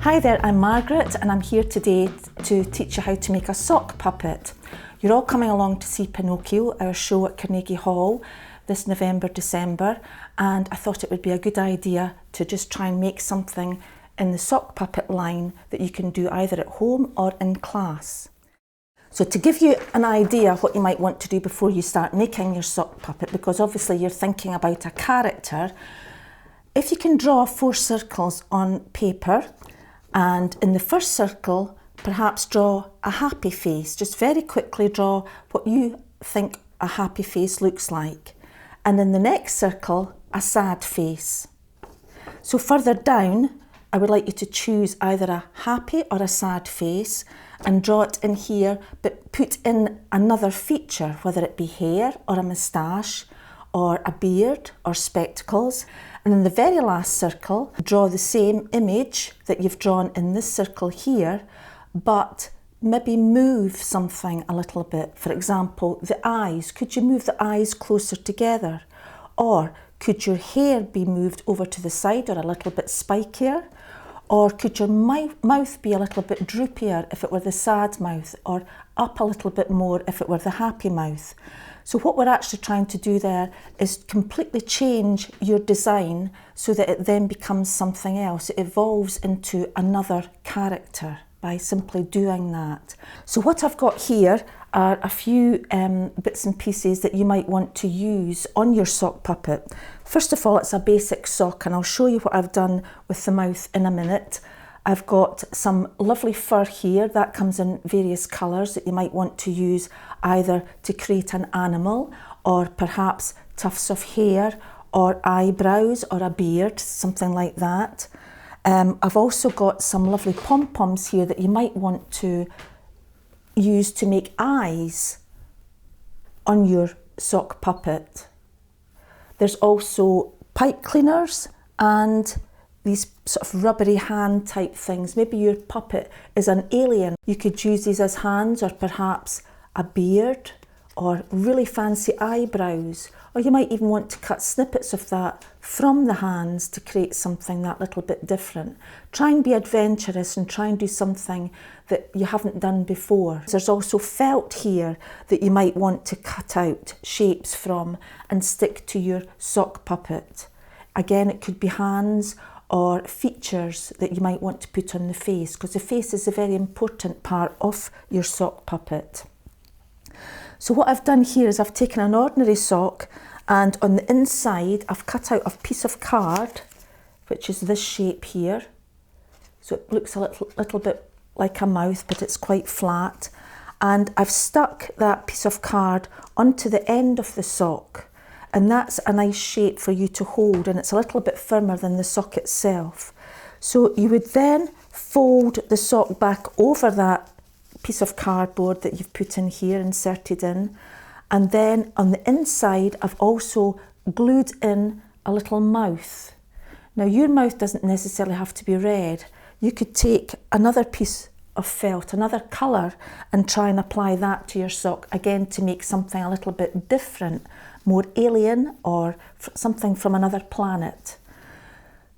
Hi there, I'm Margaret and I'm here today to teach you how to make a sock puppet. You're all coming along to see Pinocchio, our show at Carnegie Hall this November, December, and I thought it would be a good idea to just try and make something in the sock puppet line that you can do either at home or in class. So to give you an idea of what you might want to do before you start making your sock puppet, because obviously you're thinking about a character, if you can draw 4 circles on paper, and in the first circle perhaps draw a happy face, just very quickly draw what you think a happy face looks like, and in the next circle a sad face. So further down I would like you to choose either a happy or a sad face and draw it in here, but put in another feature, whether it be hair or a moustache or a beard or spectacles. And in the very last circle, draw the same image that you've drawn in this circle here, but maybe move something a little bit. For example, the eyes. Could you move the eyes closer together? Or could your hair be moved over to the side or a little bit spikier? Or could your mouth be a little bit droopier if it were the sad mouth, or up a little bit more if it were the happy mouth? So what we're actually trying to do there is completely change your design so that it then becomes something else. It evolves into another character by simply doing that. So what I've got here are a few bits and pieces that you might want to use on your sock puppet. First of all, it's a basic sock, and I'll show you what I've done with the mouth in a minute. I've got some lovely fur here that comes in various colours that you might want to use either to create an animal, or perhaps tufts of hair or eyebrows or a beard, something like that. I've also got some lovely pom-poms here that you might want to use to make eyes on your sock puppet. There's also pipe cleaners and these sort of rubbery hand type things. Maybe your puppet is an alien. You could use these as hands, or perhaps a beard, or really fancy eyebrows. Or you might even want to cut snippets of that from the hands to create something that little bit different. Try and be adventurous and try and do something that you haven't done before. There's also felt here that you might want to cut out shapes from and stick to your sock puppet. Again, it could be hands or features that you might want to put on the face, because the face is a very important part of your sock puppet. So what I've done here is I've taken an ordinary sock, and on the inside I've cut out a piece of card, which is this shape here. So it looks a little bit like a mouth, but it's quite flat. And I've stuck that piece of card onto the end of the sock. And that's a nice shape for you to hold, and it's a little bit firmer than the sock itself. So you would then fold the sock back over that piece of cardboard that you've put in here, inserted in, and then on the inside I've also glued in a little mouth. Now your mouth doesn't necessarily have to be red. You could take another piece of felt, another colour, and try and apply that to your sock, again to make something a little bit different, more alien, or something from another planet.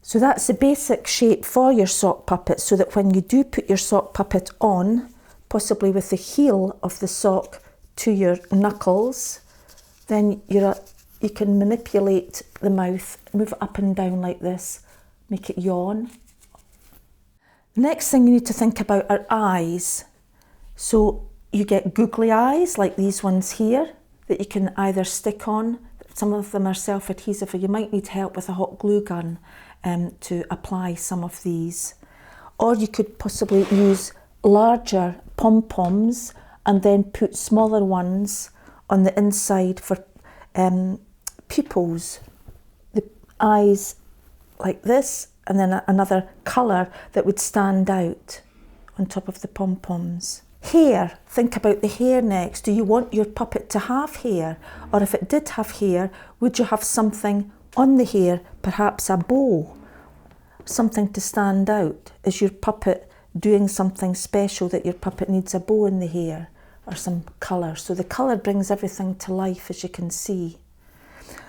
So that's the basic shape for your sock puppet, so that when you do put your sock puppet on, possibly with the heel of the sock to your knuckles, then you can manipulate the mouth, move it up and down like this, make it yawn. Next thing you need to think about are eyes. So you get googly eyes like these ones here that you can either stick on. Some of them are self-adhesive, or you might need help with a hot glue gun to apply some of these. Or you could possibly use larger pom-poms and then put smaller ones on the inside for pupils. The eyes like this, and then another colour that would stand out on top of the pom-poms. Hair, think about the hair next. Do you want your puppet to have hair? Or if it did have hair, would you have something on the hair, perhaps a bow? Something to stand out. Is your puppet doing something special that your puppet needs a bow in the hair, or some colour? So the colour brings everything to life, as you can see.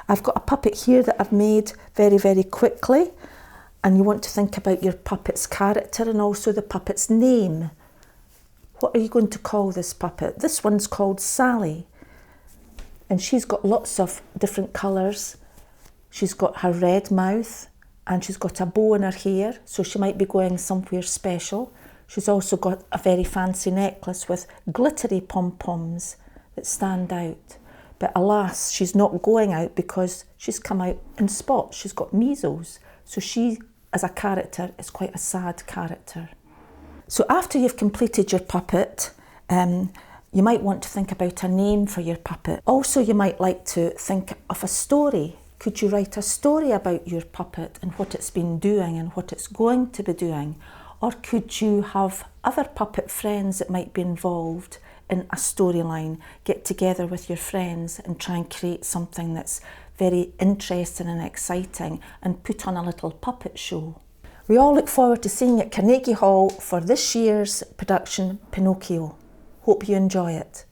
I've got a puppet here that I've made very, very quickly. And you want to think about your puppet's character and also the puppet's name. What are you going to call this puppet? This one's called Sally. And she's got lots of different colours. She's got her red mouth and she's got a bow in her hair, so she might be going somewhere special. She's also got a very fancy necklace with glittery pom-poms that stand out. But alas, she's not going out because she's come out in spots. She's got measles. So she, as a character, is quite a sad character. So after you've completed your puppet, you might want to think about a name for your puppet. Also, you might like to think of a story. Could you write a story about your puppet and what it's been doing and what it's going to be doing? Or could you have other puppet friends that might be involved in a storyline, get together with your friends and try and create something that's very interesting and exciting and put on a little puppet show? We all look forward to seeing you at Carnegie Hall for this year's production, Pinocchio. Hope you enjoy it.